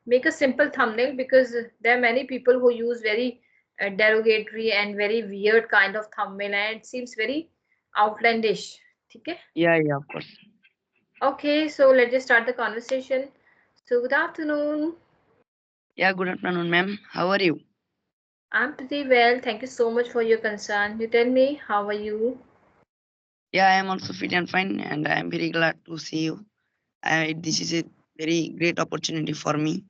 make a simple thumbnail, because there are many people who use very derogatory and very weird kind of thumbnail, and it seems very outlandish. Okay. Yeah, yeah, of course. Okay, so let's just start the conversation. So good afternoon. Yeah, good afternoon, ma'am. How are you? I'm pretty well. Thank you so much for your concern. You tell me, how are you? Yeah, I am also fit and fine, and I am very glad to see you. This is a very great opportunity for me.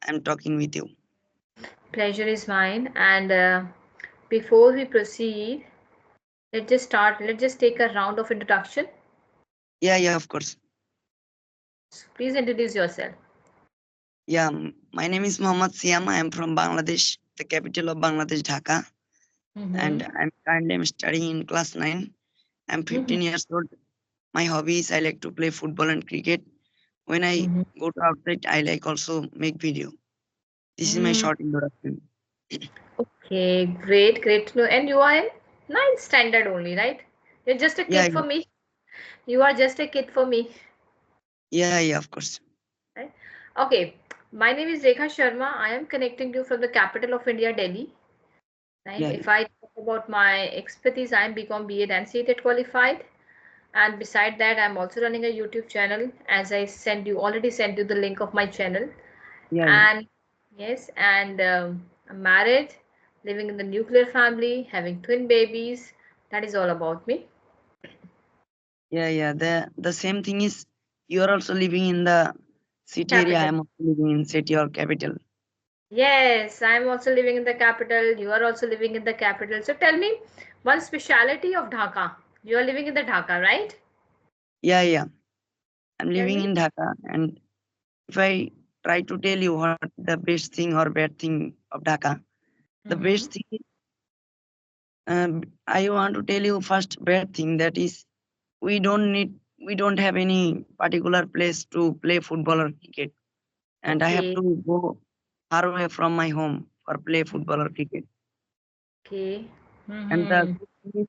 I'm talking with you. Pleasure is mine. And before we proceed, let's just start. Let's just take a round of introduction. Yeah, yeah, of course. So please introduce yourself. Yeah, my name is Mohammad Siyam. I am from Bangladesh, the capital of Bangladesh, Dhaka, and Mm-hmm. I'm studying in class 9. I'm Mm-hmm. 15 years old. My hobbies, I like to play football and cricket. When I Mm-hmm. go to outside, I like also make video. This is my Mm, short introduction. okay, great, great to know. And you are in ninth standard only, right? You're just a Yeah, kid for me. You are just a kid for me. yeah, yeah, of course. Right? Okay, my name is Rekha Sharma. I am connecting you from the capital of India, Delhi. Right? Yeah, If I talk about my expertise, I am BCom BEd and CTET qualified. And beside that, I'm also running a YouTube channel. As I already sent you the link of my channel. yeah, yeah. And yes, and I'm married, living in the nuclear family, having twin babies. That is all about me. Yeah, yeah. The same thing is you are also living in the city area. I Capital. am also living in city or capital. Yes, I'm also living in the capital. You are also living in the capital. So tell me one speciality of Dhaka. You are living in the Dhaka, right? Yeah, yeah. I'm Tell living me. in Dhaka, and if I try to tell you what the best thing or bad thing of Dhaka, the Mm-hmm. best thing is, I want to tell you first bad thing, that is we don't have any particular place to play football or cricket, and I have Okay. to go far away from my home for play football or cricket. Okay. And the Mm-hmm. good thing is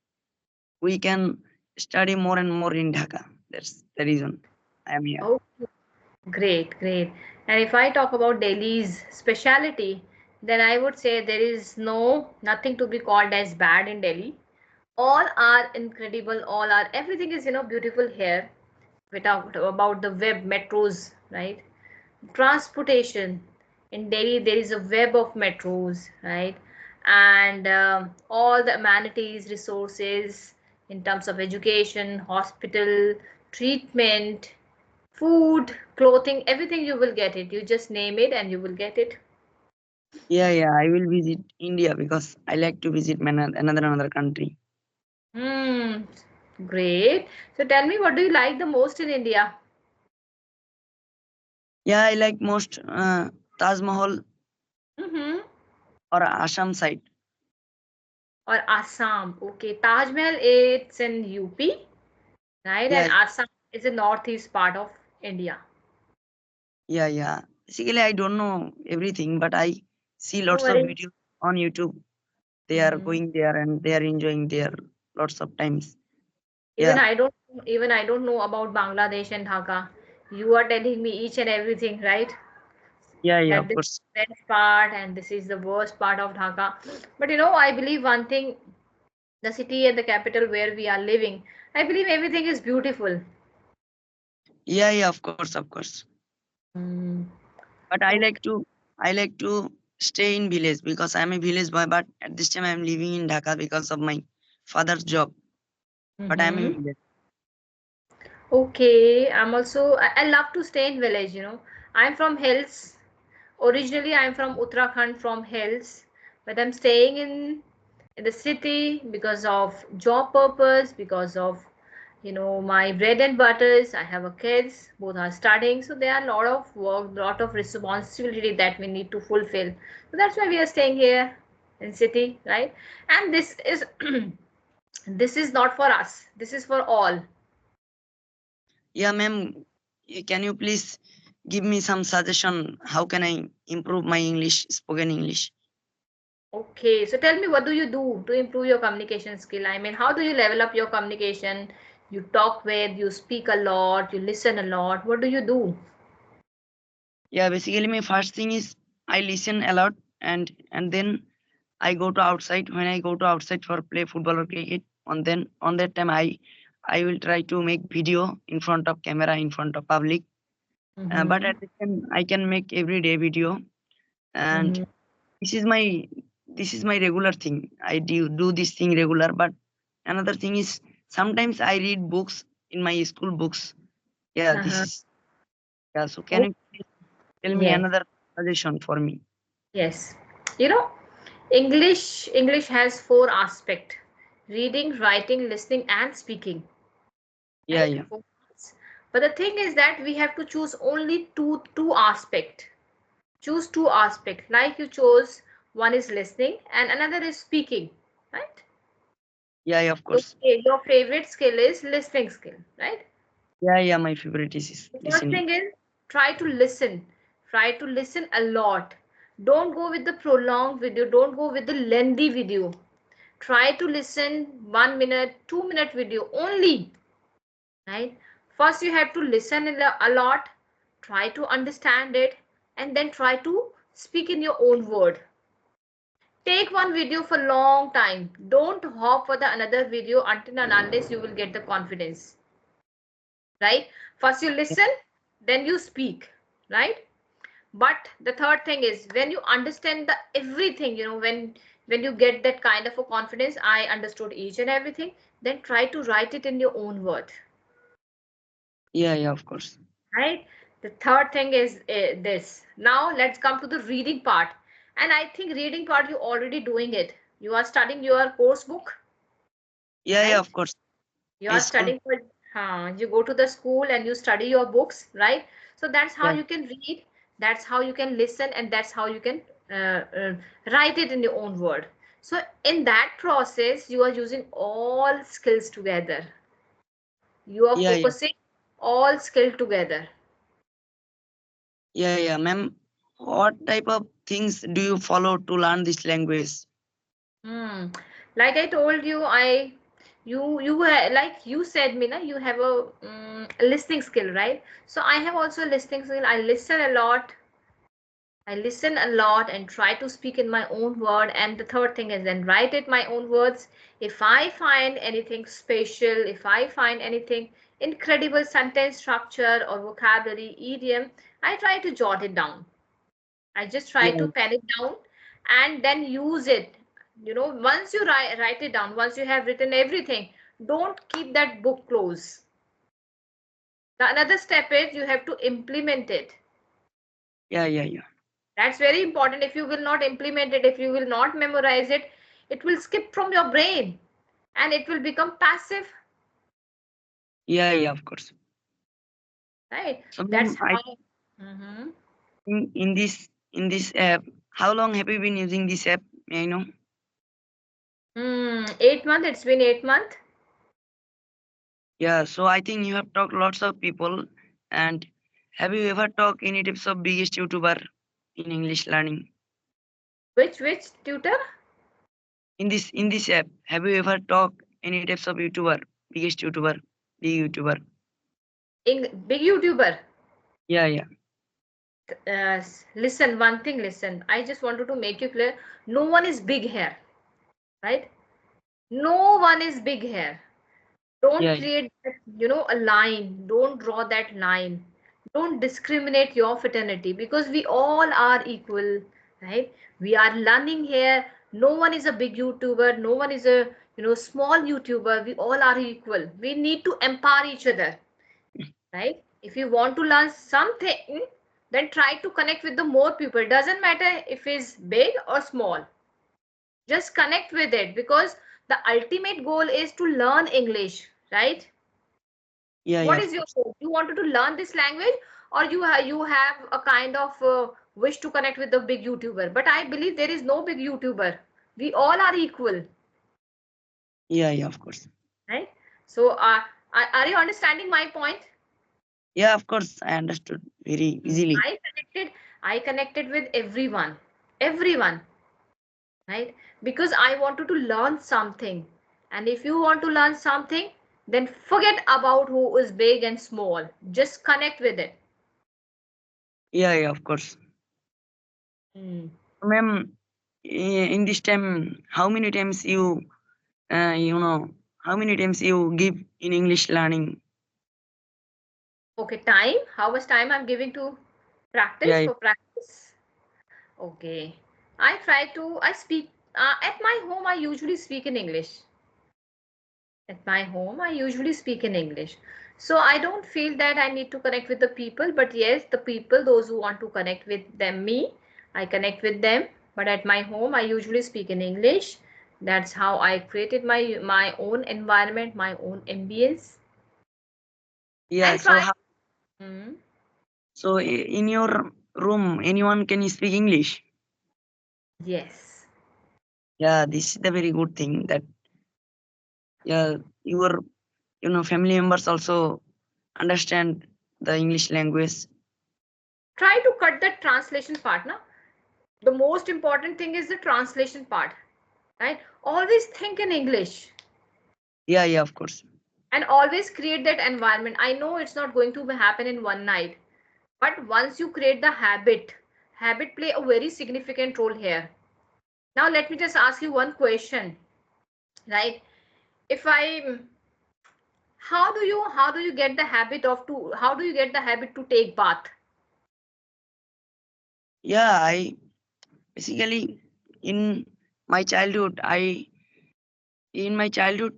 we can study more and more in Dhaka. That's the reason I am here. Oh, great, great. And if I talk about Delhi's speciality, then I would say there is nothing to be called as bad in Delhi. All are incredible. All are everything is beautiful here. We talked about the web metros, right? Transportation in Delhi, there is a web of metros, right? And all the amenities, resources in terms of education, hospital, treatment, food, clothing, everything, you will get it. You just name it and you will get it. Yeah, yeah. I will visit India because I like to visit another country. Hmm, great. So tell me, what do you like the most in India? Yeah, I like most Taj Mahal Mm-hmm. or Assam side. Or Assam. Okay, Taj Mahal, it's in UP, right? Yeah, And Assam is the northeast part of India. yeah, yeah. Basically, I don't know everything, but I see No lots of worries. videos on YouTube. They are Hmm. going there and they are enjoying there lots of times. Even Yeah, I don't even I don't know about Bangladesh and Dhaka. You are telling me each and everything, right? yeah, yeah. That Of this is course. the best part and this is the worst part of Dhaka. But I believe one thing, the city and the capital where we are living, I believe everything is beautiful. Yeah, yeah. Of course, of course. Mm. But I like to stay in village because I'm a village boy. But at this time, I'm living in Dhaka because of my father's job. But I'm in Mm-hmm. village. Okay, I love to stay in village. I'm from hills. Originally, I'm from Uttarakhand, from hills, but I'm staying in the city because of job purpose, because of my bread and butters. I have a kids, both are studying, so there are a lot of work, lot of responsibility that we need to fulfill. So that's why we are staying here in city, right? And this is this is not for us. This is for all. Yeah, ma'am. Can you please give me some suggestion? How can I improve my English, spoken English? Okay, so tell me, what do you do to improve your communication skill? I mean, how do you level up your communication? You talk with, you speak a lot, you listen a lot. What do you do? Yeah, basically my first thing is I listen a lot, and then I go to outside. When I go to outside for play football or cricket, on that time I will try to make video in front of camera, in front of public. But Mm-hmm. at the time I can make everyday video, and Mm-hmm. this is my this is my regular thing. I do this thing regular. But another thing is sometimes I read books in my school books. Yeah, this Uh-huh. is yeah. So can Oh, you please tell me yes. another suggestion for me? Yes. You know, English has four aspects: reading, writing, listening, and speaking. Yeah, Right? yeah, Four parts. But the thing is that we have to choose only two aspect. Choose two aspect. Like you chose, one is listening and another is speaking. Right? yeah, yeah. Of So course. your favorite skill is listening skill, right? Yeah, yeah. My favorite is The first listening. thing is try to listen. Try to listen a lot. Don't go with the prolonged video. Don't go with the lengthy video. Try to listen 1 minute, 2 minute video only. Right? First, you have to listen a lot. Try to understand it, and then try to speak in your own word. Take one video for long time. Don't hop for the another video until and unless you will get the confidence. Right? First you Yeah, listen, then you speak. Right? But the third thing is when you understand the everything, when you get that kind of a confidence, I understood each and everything, then try to write it in your own word. yeah, yeah. Of course. Right? The third thing is this. Now let's come to the reading part. And I think reading part you already doing it. You are studying your course book, Yeah, yeah. right? Of course. You My are school. studying for, you go to the school and you study your books, right? So that's how Yeah, you can read, that's how you can listen, and that's how you can write it in your own word. So in that process you are using all skills together. You are yeah, yeah, focusing all skill together. yeah, yeah. Ma'am, what type of things do you follow to learn this language? Hmm. Like I told you, like you said, Mina, you have a listening skill, right? So I have also listening skill. I listen a lot. I listen a lot and try to speak in my own word. And the third thing is then write it my own words. If I find anything special, if I find anything incredible sentence structure or vocabulary, idiom, I try to jot it down. I just try Yeah, to pen it down and then use it. Once you write it down, once you have written everything, don't keep that book close. The another step is you have to implement it. yeah, yeah, yeah, That's very important. If you will not implement it, if you will not memorize it, it will skip from your brain and it will become passive, yeah, yeah. Of course. right? So, That's ma'am, I how. Mhm. think in this app, how long have you been using this app? May I know? 8 month. It's been 8 month. Yeah. So I think you have talked lots of people, and have you ever talked any tips of biggest YouTuber in English learning? Which tutor? In this app, have you ever talked any types of YouTuber, biggest YouTuber, big YouTuber? Big YouTuber. Yeah, yeah, Listen, one thing. Listen, I just wanted to make you clear. No one is big here, right? No one is big here. Don't yeah, yeah, create that, a line. Don't draw that line. Don't discriminate your fraternity because we all are equal, right? We are learning here. No one is a big YouTuber. No one is a, small YouTuber. We all are equal. We need to empower each other, right? If you want to learn something, then try to connect with the more people. Doesn't matter if it's big or small. Just connect with it because the ultimate goal is to learn English, right? yeah, What of is your course. goal? You wanted to learn this language, or you have a kind of wish to connect with the big YouTuber? But I believe there is no big YouTuber. We all are equal, Yeah, of course. right? So, are you understanding my point? Yeah, of course. I understood very easily. I connected. I connected with everyone, right? Because I wanted to learn something. And if you want to learn something, then forget about who is big and small. Just connect with it. Yeah, yeah, of course. Hmm. Ma'am, in this time, how many times you know, how many times you give in English learning? Okay, time. How much time I'm giving to practice Yeah, for practice? Okay. I speak at my home. I usually speak in English. At my home, I usually speak in English. So I don't feel that I need to connect with the people. But yes, the people, those who want to connect with them, me, I connect with them. But at my home, I usually speak in English. That's how I created my own environment, my own ambience. yeah. And So, try. Hmm. so in your room, anyone can speak English? Yes. Yeah, this is the very good thing that yeah, your family members also understand the English language. Try to cut the translation part. Na? The most important thing is the translation part. Right? Always think in English. Yeah, yeah, of course. And always create that environment. I know it's not going to happen in one night, but once you create the habit play a very significant role here. Now let me just ask you one question, right? If I how do you get the habit of to how do you get the habit to take bath? Yeah, I basically in my childhood,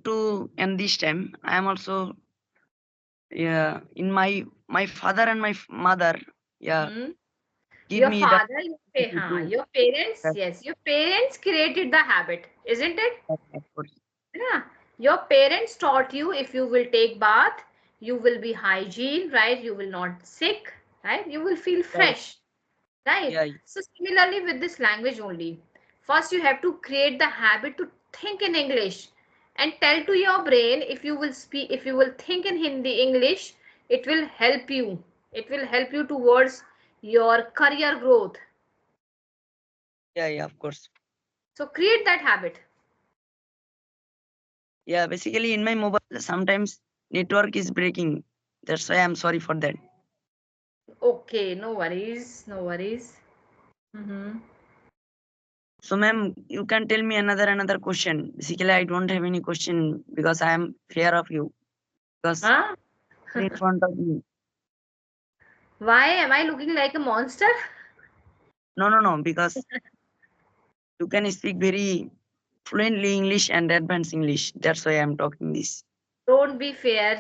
to and this time I am also yeah in my father and my mother yeah Hmm? give Your me that father, to your parents, that, yes, your parents created the habit, isn't it? of course. Yeah. Your parents taught you if you will take bath, you will be hygiene, right? You will not sick, right? You will feel Yeah, fresh, right? yeah, So similarly with this language only. First you have to create the habit to think in English and tell to your brain if you will think in Hindi English, it will help you. It will help you towards your career growth. yeah, yeah, of course. So create that habit. Yeah, basically in my mobile sometimes network is breaking. That's why I'm sorry for that. Okay, no worries, no worries. Mm-hmm. So, ma'am, you can tell me another question. Basically, I don't have any question because I am fear of you because Huh? you're in front of me. Why am I looking like a monster? No, no, no, because you can speak very fluently English and advanced English. That's why I'm talking this. Don't be fair,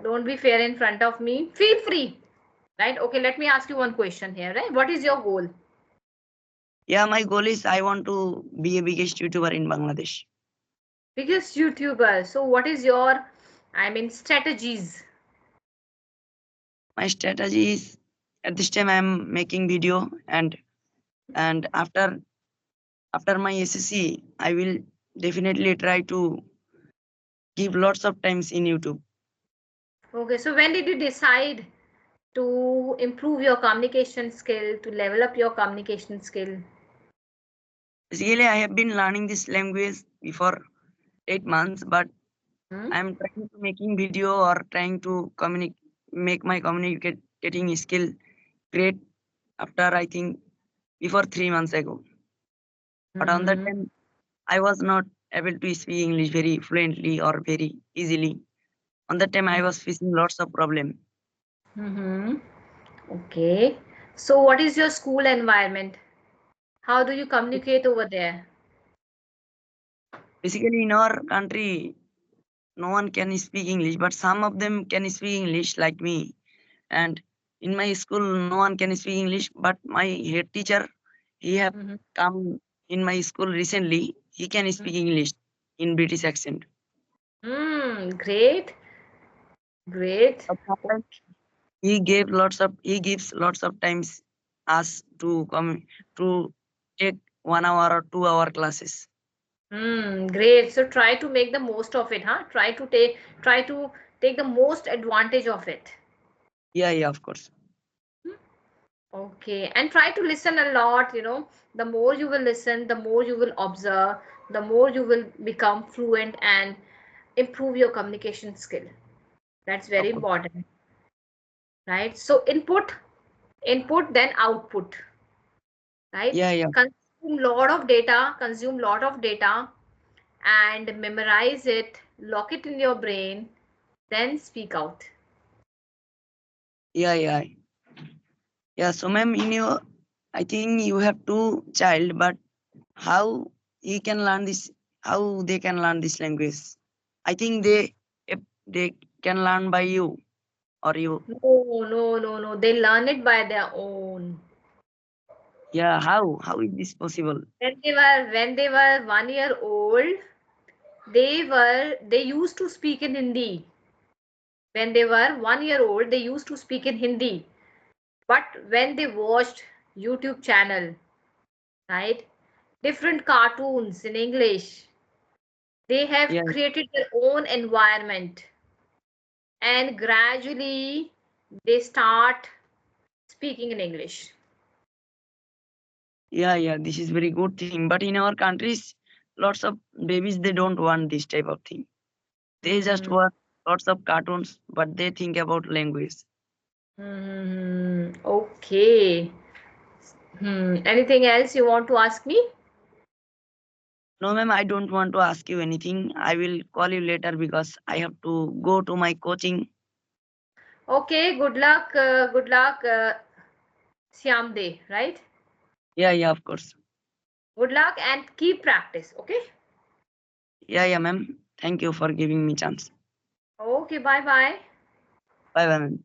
Don't be fair in front of me. Feel free. Right? Okay, let me ask you one question here, right? What is your goal? Yeah, my goal is I want to be a biggest YouTuber in Bangladesh. Biggest YouTuber. So what is your, strategies? My strategy is at this time I'm making video and after my SSC I will definitely try to give lots of times in YouTube. Okay, so when did you decide to improve your communication skill, to level up your communication skill? Basically, I have been learning this language before 8 months, but Hmm? I'm trying to making video or trying to make my communicating skill great after I think before 3 months ago. But on that Mm-hmm. time, I was not able to speak English very fluently or very easily. On that time, I was facing lots of problem. Mm-hmm. Okay. So what is your school environment? How do you communicate over there? Basically, in our country, no one can speak English, but some of them can speak English like me. And in my school, no one can speak English, but my head teacher, he have Mm-hmm. come in my school recently. He can speak English in British accent. Great, great. But sometimes he gives lots of times us to come to take 1 hour or 2 hour classes. Great. So try to make the most of it, huh? Try to take the most advantage of it. Yeah, yeah, of course. Okay. And try to listen a lot. The more you will listen, the more you will observe, the more you will become fluent and improve your communication skill. That's very Of course. important, right? So input. Input, then output, right? Yeah, yeah, Consume lot of data and memorize it, lock it in your brain, then speak out. yeah, yeah. Yeah, so ma'am, in your, I think you have two child, but how he can learn this? How they can learn this language? I think if they can learn by you or you. No. They learn it by their own. Yeah, how is this possible? When they were 1 year old, they used to speak in Hindi. When they were 1 year old, they used to speak in Hindi. But when they watched YouTube channel, right, different cartoons in English, they Yeah, have created their own environment, and gradually they start speaking in English. yeah, yeah. This is very good thing. But in our countries, lots of babies they don't want this type of thing. They just Hmm. watch lots of cartoons, but they think about language. Okay. Anything else you want to ask me? No, ma'am, I don't want to ask you anything. I will call you later because I have to go to my coaching. Okay, good luck. Good luck, Siyamday, right? Yeah, yeah, of course. Good luck and keep practice. Okay. Yeah, yeah, ma'am. Thank you for giving me chance. Okay. Bye bye. Bye, bye, ma'am.